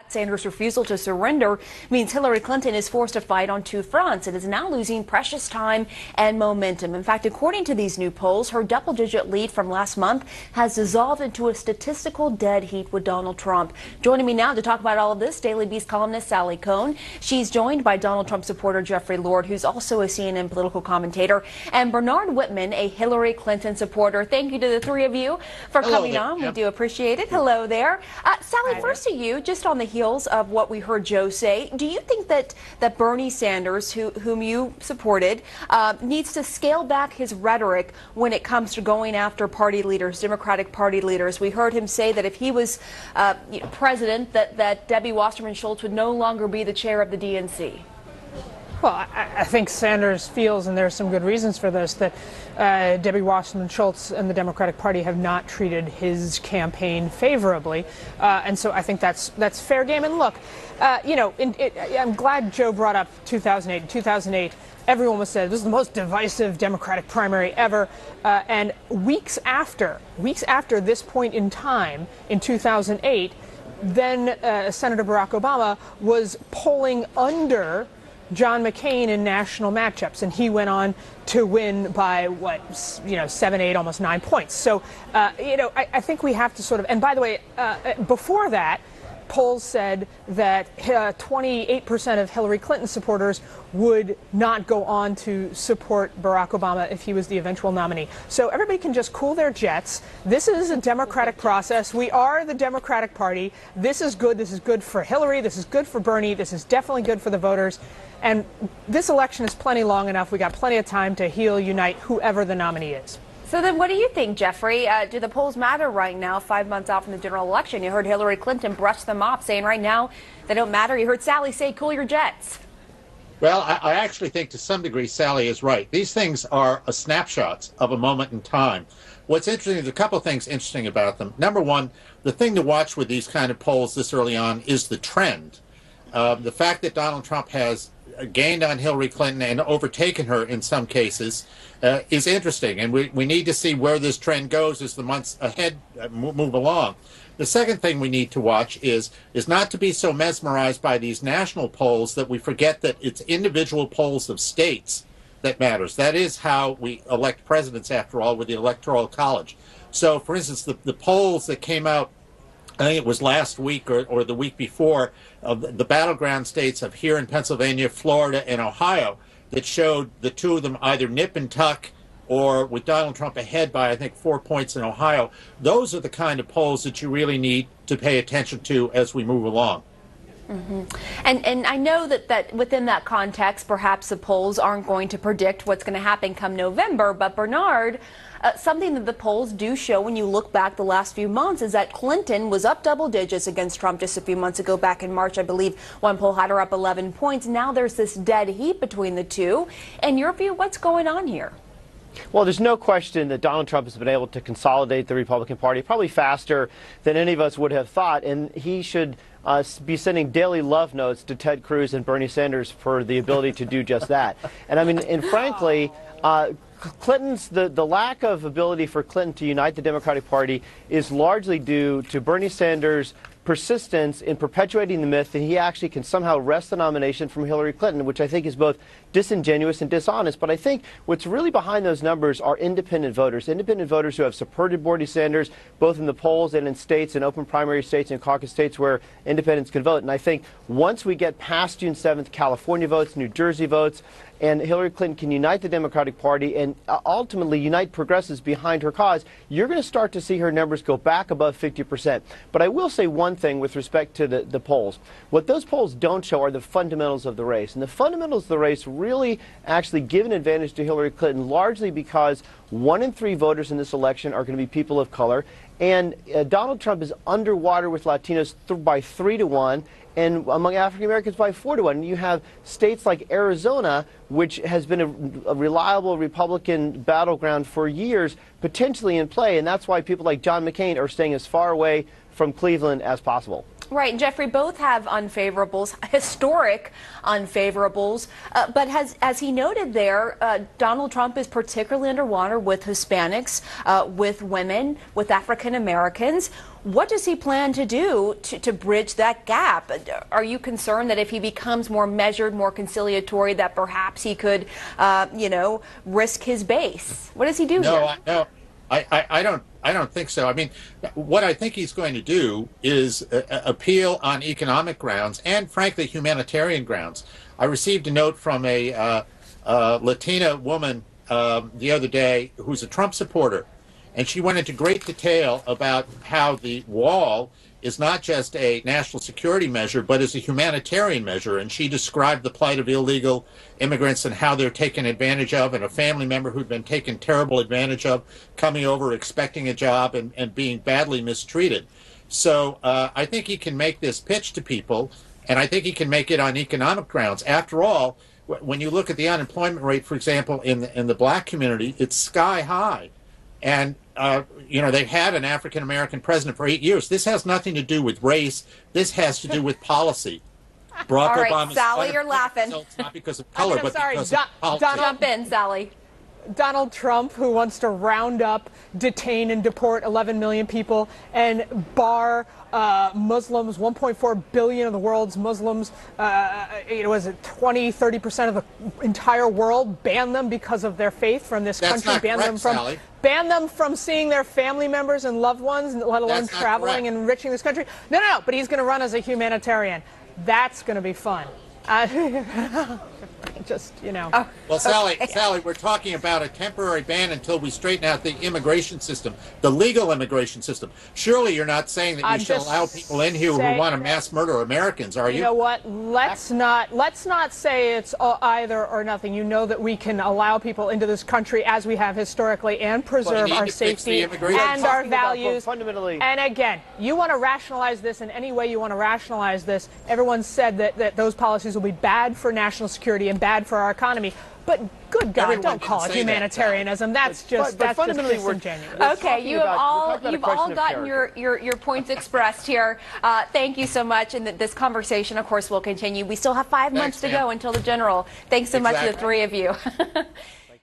Sanders' refusal to surrender means Hillary Clinton is forced to fight on two fronts and is now losing precious time and momentum. In fact, according to these new polls, her double-digit lead from last month has dissolved into a statistical dead heat with Donald Trump. Joining me now to talk about all of this, Daily Beast columnist Sally Kohn. She's joined by Donald Trump supporter Jeffrey Lord, who's also a CNN political commentator, and Berrnard Whitman, a Hillary Clinton supporter. Thank you to the three of you for coming on. We do appreciate it. Hello there. Sally, first to you, just on the heels of what we heard Joe say, do you think that Bernie Sanders, whom you supported, needs to scale back his rhetoric when it comes to going after party leaders, Democratic Party leaders? We heard him say that if he was president, that Debbie Wasserman Schultz would no longer be the chair of the DNC. Well, I think Sanders feels, and there are some good reasons for this, that Debbie Wasserman Schultz and the Democratic Party have not treated his campaign favorably, and so I think that's fair game. And look, I'm glad Joe brought up 2008. In 2008, everyone was saying this is the most divisive Democratic primary ever, and weeks after this point in time, in 2008, then Senator Barack Obama was polling under John McCain in national matchups, and he went on to win by 7, 8, almost 9 points. So, I think we have to sort of, and by the way, before that, polls said that 28% of Hillary Clinton supporters would not go on to support Barack Obama if he was the eventual nominee. So everybody can just cool their jets. This is a democratic process. We are the Democratic Party. This is good. This is good for Hillary. This is good for Bernie. This is definitely good for the voters. And this election is plenty long enough. We got plenty of time to heal, unite, whoever the nominee is. So then what do you think, Jeffrey? Do the polls matter right now, 5 months out from the general election? You heard Hillary Clinton brush them off, saying right now they don't matter. You heard Sally say, cool your jets. Well, I actually think to some degree Sally is right. These things are snapshots of a moment in time. What's interesting, there's a couple of things interesting about them. Number one, the thing to watch with these kind of polls this early on is the trend. The fact that Donald Trump has gained on Hillary Clinton and overtaken her in some cases is interesting, and we need to see where this trend goes as the months ahead move along. The second thing we need to watch is not to be so mesmerized by these national polls that we forget that it's individual polls of states that matters. That is how we elect presidents, after all, with the Electoral College. So, for instance, the polls that came out, I think it was last week or the week before, of the battleground states of here in Pennsylvania, Florida, and Ohio, that showed the two of them either nip and tuck or with Donald Trump ahead by, I think, 4 points in Ohio. Those are the kind of polls that you really need to pay attention to as we move along. Mm-hmm. And I know that within that context, perhaps the polls aren't going to predict what's going to happen come November, but Berrnard, something that the polls do show when you look back the last few months is that Clinton was up double digits against Trump just a few months ago. Back in March, I believe one poll had her up 11 points. Now there's this dead heat between the two. In your view, what's going on here? Well, there's no question that Donald Trump has been able to consolidate the Republican Party probably faster than any of us would have thought, and he should be sending daily love notes to Ted Cruz and Bernie Sanders for the ability to do just that. And I mean, and frankly, Clinton's the lack of ability for Clinton to unite the Democratic Party is largely due to Bernie Sanders' persistence in perpetuating the myth that he actually can somehow wrest the nomination from Hillary Clinton, which I think is both disingenuous and dishonest. But I think what's really behind those numbers are independent voters who have supported Bernie Sanders both in the polls and in states, in open primary states and caucus states where independents can vote. And I think once we get past June 7th, California votes, New Jersey votes, and Hillary Clinton can unite the Democratic Party and ultimately unite progressives behind her cause, you're going to start to see her numbers go back above 50%. But I will say one thing with respect to the polls. What those polls don't show are the fundamentals of the race. And the fundamentals of the race really actually give an advantage to Hillary Clinton, largely because 1 in 3 voters in this election are going to be people of color. And Donald Trump is underwater with Latinos by 3 to 1. And among African Americans by 4 to 1. You have states like Arizona, which has been a reliable Republican battleground for years, potentially in play. And that's why people like John McCain are staying as far away from Cleveland as possible. Right, and Jeffrey, both have unfavorables, historic unfavorables, but as he noted there, Donald Trump is particularly underwater with Hispanics, with women, with African Americans. What does he plan to do to bridge that gap? Are you concerned that if he becomes more measured, more conciliatory, that perhaps he could, risk his base? What does he do here? No, I don't think so. I mean, what I think he's going to do is appeal on economic grounds and, frankly, humanitarian grounds. I received a note from a Latina woman the other day who's a Trump supporter, and she went into great detail about how the wall is not just a national security measure, but is a humanitarian measure. And she described the plight of illegal immigrants and how they're taken advantage of, and a family member who'd been taken terrible advantage of, coming over, expecting a job, and being badly mistreated. So I think he can make this pitch to people, and I think he can make it on economic grounds. After all, when you look at the unemployment rate, for example, in the black community, it's sky high. And they've had an African-American president for 8 years. This has nothing to do with race. This has to do with policy. Barack Obama's Sally, you're laughing. Not because of color, but because of policy. Jump in, Sally. Donald Trump, who wants to round up, detain, and deport 11 million people and bar Muslims, 1.4 billion of the world's Muslims, was it 20-30% of the entire world, ban them because of their faith from this country, ban them from seeing their family members and loved ones, let alone traveling and enriching this country. No, but he's going to run as a humanitarian. That's going to be fun. Well, Sally, we're talking about a temporary ban until we straighten out the immigration system, the legal immigration system. Surely you're not saying that you should allow people in here who want to mass murder Americans, are you? You know what? Let's not say it's either or nothing. You know that we can allow people into this country as we have historically and preserve our safety and our values. Fundamentally. And again, you want to rationalize this in any way you want to rationalize this. Everyone said that those policies will be bad for national security and bad for our economy. But good God, don't call it humanitarianism. That's just disingenuous. Okay, you've all gotten your points expressed here. Thank you so much, and this conversation, of course, will continue. We still have 5 months to go until the general. Thanks so much to the three of you.